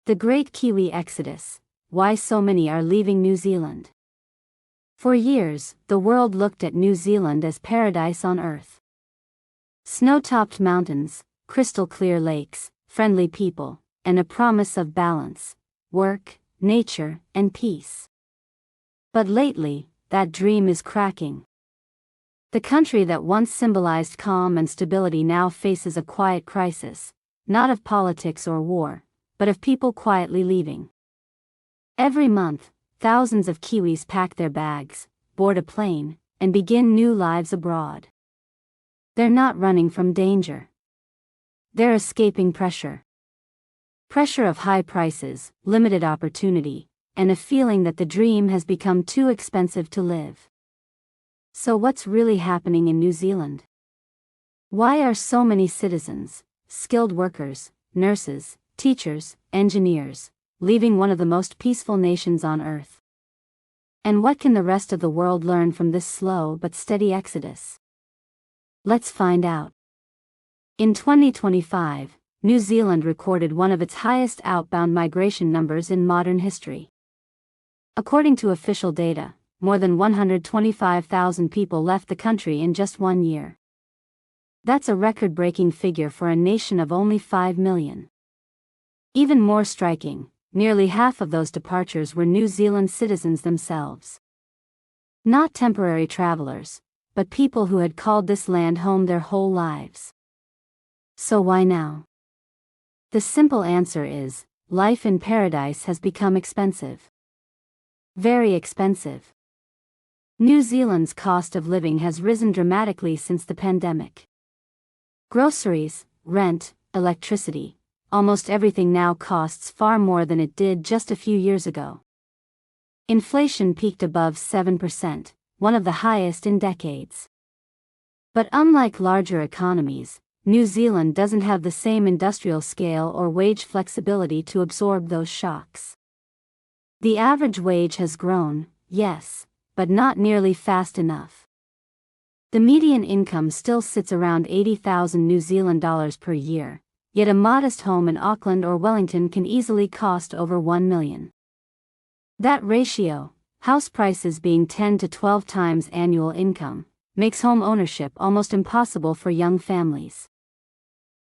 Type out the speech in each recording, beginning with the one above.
The Great Kiwi Exodus: Why so many are leaving New Zealand. For years, the world looked at New Zealand as paradise on earth. Snow-topped mountains, crystal-clear lakes, friendly people, and a promise of balance, work, nature, and peace. But lately, that dream is cracking. The country that once symbolized calm and stability now faces a quiet crisis, not of politics or war, but of people quietly leaving. Every month, thousands of Kiwis pack their bags, board a plane, and begin new lives abroad. They're not running from danger. They're escaping pressure. Pressure of high prices, limited opportunity, and a feeling that the dream has become too expensive to live. So what's really happening in New Zealand? Why are so many citizens, skilled workers, nurses, teachers, engineers, leaving one of the most peaceful nations on earth? And what can the rest of the world learn from this slow but steady exodus? Let's find out. In 2025, New Zealand recorded one of its highest outbound migration numbers in modern history. According to official data, more than 125,000 people left the country in just 1 year. That's a record-breaking figure for a nation of only 5 million. Even more striking, nearly half of those departures were New Zealand citizens themselves. Not temporary travelers, but people who had called this land home their whole lives. So why now? The simple answer is, life in paradise has become expensive. Very expensive. New Zealand's cost of living has risen dramatically since the pandemic. Groceries, rent, electricity, almost everything now costs far more than it did just a few years ago. Inflation peaked above 7%, one of the highest in decades. But unlike larger economies, New Zealand doesn't have the same industrial scale or wage flexibility to absorb those shocks. The average wage has grown, yes, but not nearly fast enough. The median income still sits around 80,000 New Zealand dollars per year, yet a modest home in Auckland or Wellington can easily cost over 1 million. That ratio, house prices being 10 to 12 times annual income, makes home ownership almost impossible for young families.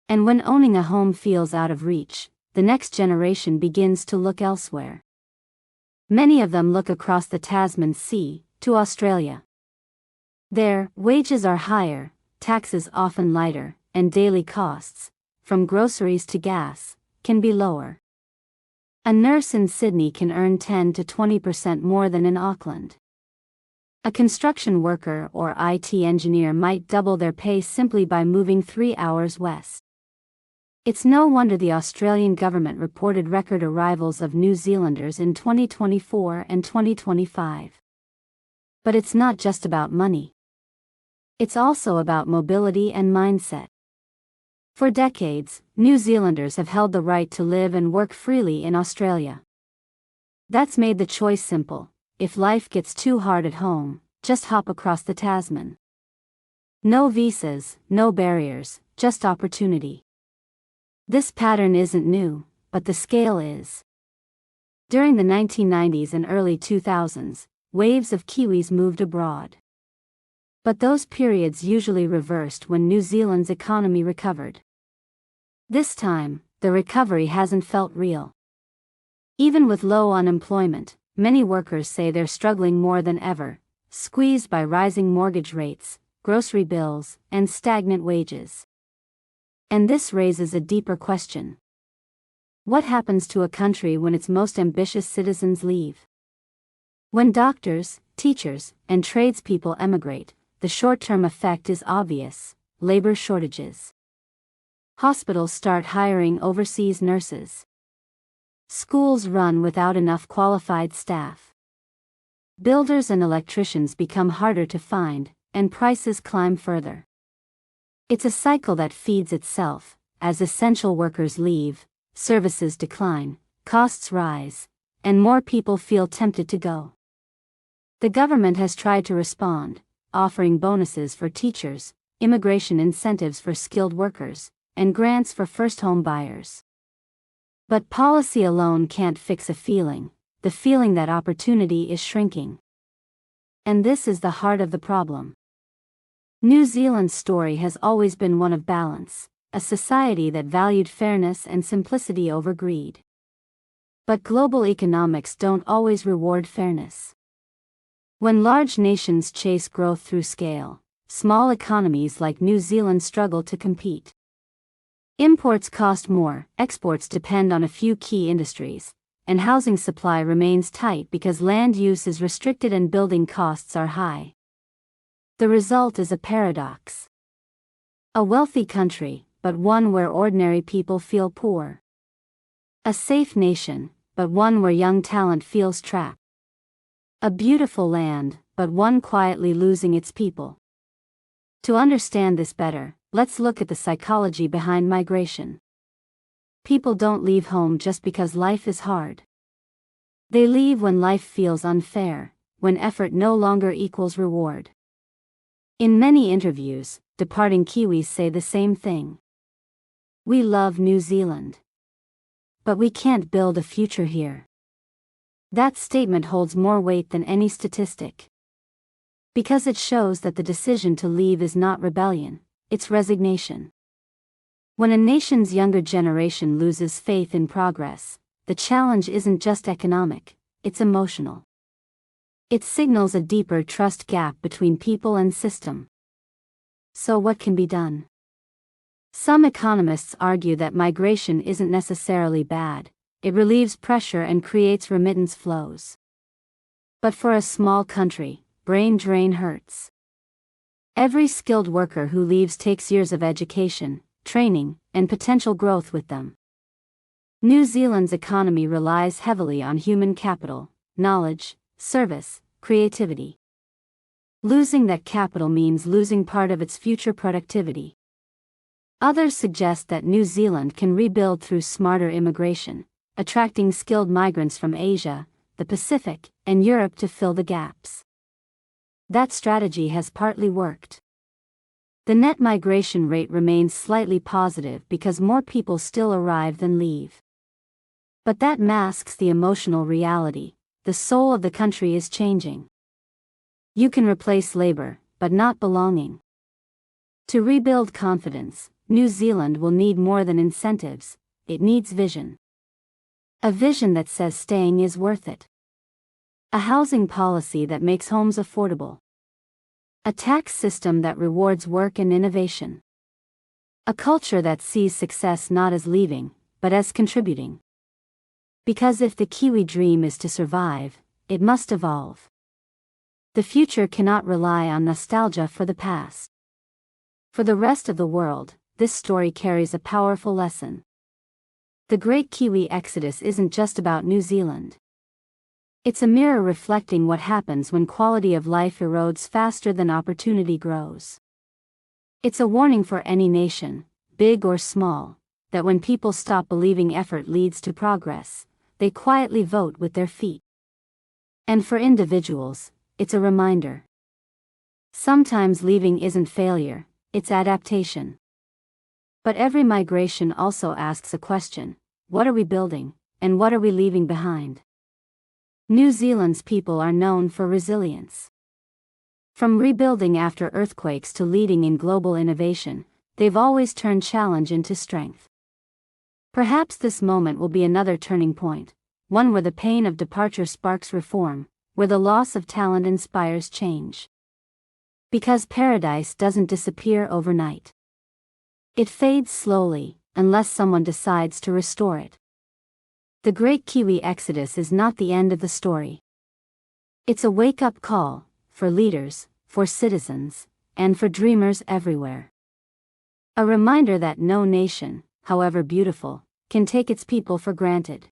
And when owning a home feels out of reach, the next generation begins to look elsewhere. Many of them look across the Tasman Sea, to Australia. There, wages are higher, taxes often lighter, and daily costs, from groceries to gas, can be lower. A nurse in Sydney can earn 10 to 20% more than in Auckland. A construction worker or IT engineer might double their pay simply by moving 3 hours west. It's no wonder the Australian government reported record arrivals of New Zealanders in 2024 and 2025. But it's not just about money. It's also about mobility and mindset. For decades, New Zealanders have held the right to live and work freely in Australia. That's made the choice simple: if life gets too hard at home, just hop across the Tasman. No visas, no barriers, just opportunity. This pattern isn't new, but the scale is. During the 1990s and early 2000s, waves of Kiwis moved abroad. But those periods usually reversed when New Zealand's economy recovered. This time, the recovery hasn't felt real. Even with low unemployment, many workers say they're struggling more than ever, squeezed by rising mortgage rates, grocery bills, and stagnant wages. And this raises a deeper question. What happens to a country when its most ambitious citizens leave? When doctors, teachers, and tradespeople emigrate, the short-term effect is obvious: labor shortages. Hospitals start hiring overseas nurses. Schools run without enough qualified staff. Builders and electricians become harder to find, and prices climb further. It's a cycle that feeds itself. As essential workers leave, services decline, costs rise, and more people feel tempted to go. The government has tried to respond, offering bonuses for teachers, immigration incentives for skilled workers, and grants for first home buyers. But policy alone can't fix a feeling, the feeling that opportunity is shrinking. And this is the heart of the problem. New Zealand's story has always been one of balance, a society that valued fairness and simplicity over greed. But global economics don't always reward fairness. When large nations chase growth through scale, small economies like New Zealand struggle to compete. Imports cost more, exports depend on a few key industries, and housing supply remains tight because land use is restricted and building costs are high. The result is a paradox. A wealthy country, but one where ordinary people feel poor. A safe nation, but one where young talent feels trapped. A beautiful land, but one quietly losing its people. To understand this better, let's look at the psychology behind migration. People don't leave home just because life is hard. They leave when life feels unfair, when effort no longer equals reward. In many interviews, departing Kiwis say the same thing. We love New Zealand. But we can't build a future here. That statement holds more weight than any statistic. Because it shows that the decision to leave is not rebellion, it's resignation. When a nation's younger generation loses faith in progress, the challenge isn't just economic, it's emotional. It signals a deeper trust gap between people and system. So what can be done? Some economists argue that migration isn't necessarily bad, it relieves pressure and creates remittance flows. But for a small country, brain drain hurts. Every skilled worker who leaves takes years of education, training, and potential growth with them. New Zealand's economy relies heavily on human capital, knowledge, service, creativity. Losing that capital means losing part of its future productivity. Others suggest that New Zealand can rebuild through smarter immigration, attracting skilled migrants from Asia, the Pacific, and Europe to fill the gaps. That strategy has partly worked. The net migration rate remains slightly positive because more people still arrive than leave. But that masks the emotional reality. The soul of the country is changing. You can replace labor, but not belonging. To rebuild confidence, New Zealand will need more than incentives, it needs vision. A vision that says staying is worth it. A housing policy that makes homes affordable. A tax system that rewards work and innovation. A culture that sees success not as leaving, but as contributing. Because if the Kiwi dream is to survive, it must evolve. The future cannot rely on nostalgia for the past. For the rest of the world, this story carries a powerful lesson. The Great Kiwi Exodus isn't just about New Zealand. It's a mirror reflecting what happens when quality of life erodes faster than opportunity grows. It's a warning for any nation, big or small, that when people stop believing effort leads to progress, they quietly vote with their feet. And for individuals, it's a reminder. Sometimes leaving isn't failure, it's adaptation. But every migration also asks a question: what are we building, and what are we leaving behind? New Zealand's people are known for resilience. From rebuilding after earthquakes to leading in global innovation, they've always turned challenge into strength. Perhaps this moment will be another turning point, one where the pain of departure sparks reform, where the loss of talent inspires change. Because paradise doesn't disappear overnight. It fades slowly, unless someone decides to restore it. The Great Kiwi Exodus is not the end of the story. It's a wake-up call, for leaders, for citizens, and for dreamers everywhere. A reminder that no nation, however beautiful, can take its people for granted.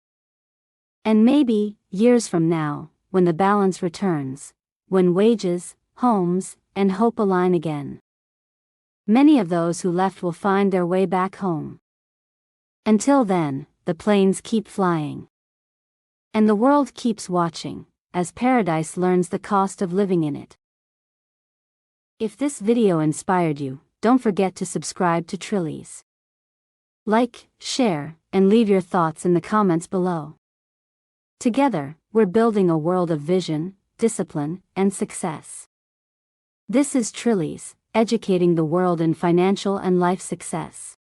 And maybe, years from now, when the balance returns, when wages, homes, and hope align again, many of those who left will find their way back home. Until then, the planes keep flying. And the world keeps watching, as paradise learns the cost of living in it. If this video inspired you, don't forget to subscribe to Trillies. Like, share, and leave your thoughts in the comments below. Together, we're building a world of vision, discipline, and success. This is Trillies, educating the world in financial and life success.